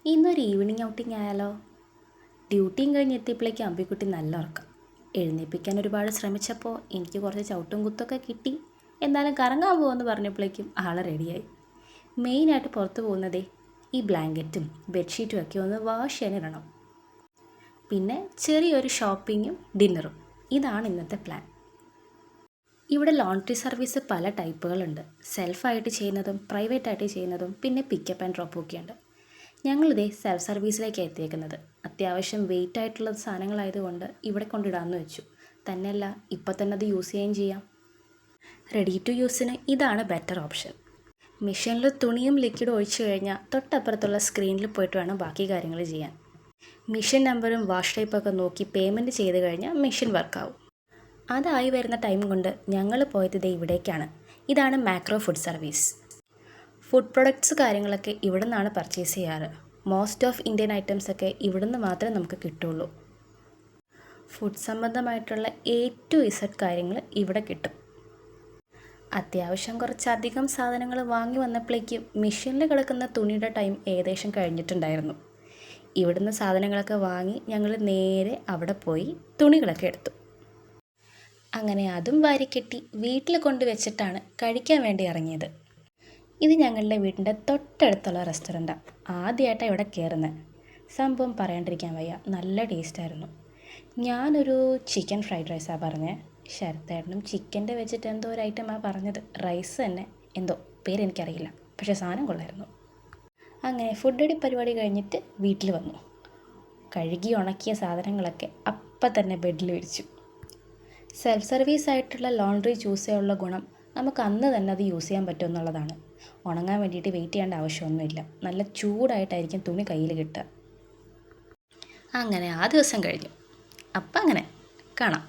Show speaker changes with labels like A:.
A: ഇന്നൊരു evening outing ആയാലോ? ഡ്യൂട്ടിയും കഴിഞ്ഞ് എത്തിയപ്പോഴേക്കും അമ്പിക്കുട്ടി നല്ല ഉറക്കം. എഴുന്നേൽപ്പിക്കാൻ ഒരുപാട് ശ്രമിച്ചപ്പോൾ എനിക്ക് കുറച്ച് ചവിട്ടും കുത്തൊക്കെ കിട്ടി. എന്തായാലും കറങ്ങാൻ പോകുമെന്ന് പറഞ്ഞപ്പോഴേക്കും ആളെ റെഡിയായി. മെയിനായിട്ട് പുറത്ത് പോകുന്നതേ ഈ ബ്ലാങ്കറ്റും ബെഡ്ഷീറ്റും ഒക്കെ ഒന്ന് വാഷ് ചെയ്യാനിടണം. പിന്നെ ചെറിയൊരു ഷോപ്പിങ്ങും ഡിന്നറും. ഇതാണ് ഇന്നത്തെ പ്ലാൻ. ഇവിടെ ലോണ്ട്രി സർവീസ് പല ടൈപ്പുകളുണ്ട്. സെൽഫായിട്ട് ചെയ്യുന്നതും പ്രൈവറ്റായിട്ട് ചെയ്യുന്നതും പിന്നെ പിക്കപ്പ് ആൻഡ് ഡ്രോപ്പും ഒക്കെ ഉണ്ട്. ഞങ്ങളിതേ സെൽഫ് സർവീസിലേക്ക് എത്തിയേക്കുന്നത്. അത്യാവശ്യം വെയിറ്റ് ആയിട്ടുള്ള സാധനങ്ങളായതുകൊണ്ട് ഇവിടെ കൊണ്ടിടാമെന്ന് വെച്ചു. തന്നെയല്ല, ഇപ്പം തന്നെ അത് യൂസ് ചെയ്യുകയും ചെയ്യാം. റെഡി ടു യൂസിന് ഇതാണ് ബെറ്റർ ഓപ്ഷൻ. മെഷീനിൽ തുണിയും ലിക്വിഡും ഒഴിച്ചു കഴിഞ്ഞാൽ തൊട്ടപ്പുറത്തുള്ള സ്ക്രീനിൽ പോയിട്ട് വേണം ബാക്കി കാര്യങ്ങൾ ചെയ്യാൻ. മെഷീൻ നമ്പറും വാഷ് ടൈപ്പൊക്കെ നോക്കി പേയ്മെൻറ്റ് ചെയ്ത് കഴിഞ്ഞാൽ മെഷീൻ വർക്കാവും. അതായി വരുന്ന ടൈം കൊണ്ട് ഞങ്ങൾ പോയത് ഇതേ ഇവിടേക്കാണ്. ഇതാണ് macro food service. Food products കാര്യങ്ങളൊക്കെ ഇവിടെ നിന്നാണ് പർച്ചേസ് ചെയ്യാറ്. മോസ്റ്റ് ഓഫ് ഇന്ത്യൻ ഐറ്റംസ് ഒക്കെ ഇവിടെ നിന്ന് മാത്രമേ നമുക്ക് കിട്ടുള്ളൂ. ഫുഡ് സംബന്ധമായിട്ടുള്ള A to Z കാര്യങ്ങൾ ഇവിടെ കിട്ടും. അത്യാവശ്യം കുറച്ചധികം സാധനങ്ങൾ വാങ്ങി വന്നപ്പോഴേക്കും മെഷീനിൽ കിടക്കുന്ന തുണിയുടെ ടൈം ഏകദേശം കഴിഞ്ഞിട്ടുണ്ടായിരുന്നു. ഇവിടുന്ന് സാധനങ്ങളൊക്കെ വാങ്ങി ഞങ്ങൾ നേരെ അവിടെ പോയി തുണികളൊക്കെ എടുത്തു. അങ്ങനെ അതും വാരിക്കെട്ടി വീട്ടിൽ കൊണ്ടുവച്ചിട്ടാണ് കഴിക്കാൻ വേണ്ടി ഇറങ്ങിയത്. ഇത് ഞങ്ങളുടെ വീടിൻ്റെ തൊട്ടടുത്തുള്ള റെസ്റ്റോറൻറ്റാണ്. ആദ്യമായിട്ടാണ് ഇവിടെ കയറുന്നത്. സംഭവം പറയാണ്ടിരിക്കാൻ വയ്യ, നല്ല ടേസ്റ്റായിരുന്നു. ഞാനൊരു ചിക്കൻ ഫ്രൈഡ് റൈസാണ് പറഞ്ഞത്. ശരത്തേട്ടനും ചിക്കൻ്റെ വെച്ചിട്ട് എന്തോ ഒരു ഐറ്റമാണ് പറഞ്ഞത്. റൈസ് തന്നെ എന്തോ പേരെനിക്കറിയില്ല, പക്ഷേ സാധനം കൊള്ളായിരുന്നു. അങ്ങനെ ഫുഡ് അടി പരിപാടി കഴിഞ്ഞിട്ട് വീട്ടിൽ വന്നു. കഴുകി ഉണക്കിയ സാധനങ്ങളൊക്കെ അപ്പം തന്നെ ബെഡിൽ വിരിച്ചു. സെൽഫ് സർവീസ് ആയിട്ടുള്ള ലോണ്ട്രി ചൂസ് ചെയ്യാനുള്ള ഗുണം നമുക്ക് അന്ന് തന്നെ അത് യൂസ് ചെയ്യാൻ പറ്റും എന്നുള്ളതാണ്. ഉണങ്ങാൻ വേണ്ടിയിട്ട് വെയിറ്റ് ചെയ്യേണ്ട ആവശ്യമൊന്നുമില്ല. നല്ല ചൂടായിട്ടായിരിക്കും തുണി കയ്യിൽ കിട്ടുക. അങ്ങനെ ആ ദിവസം കഴിഞ്ഞു. അപ്പം അങ്ങനെ കാണാം.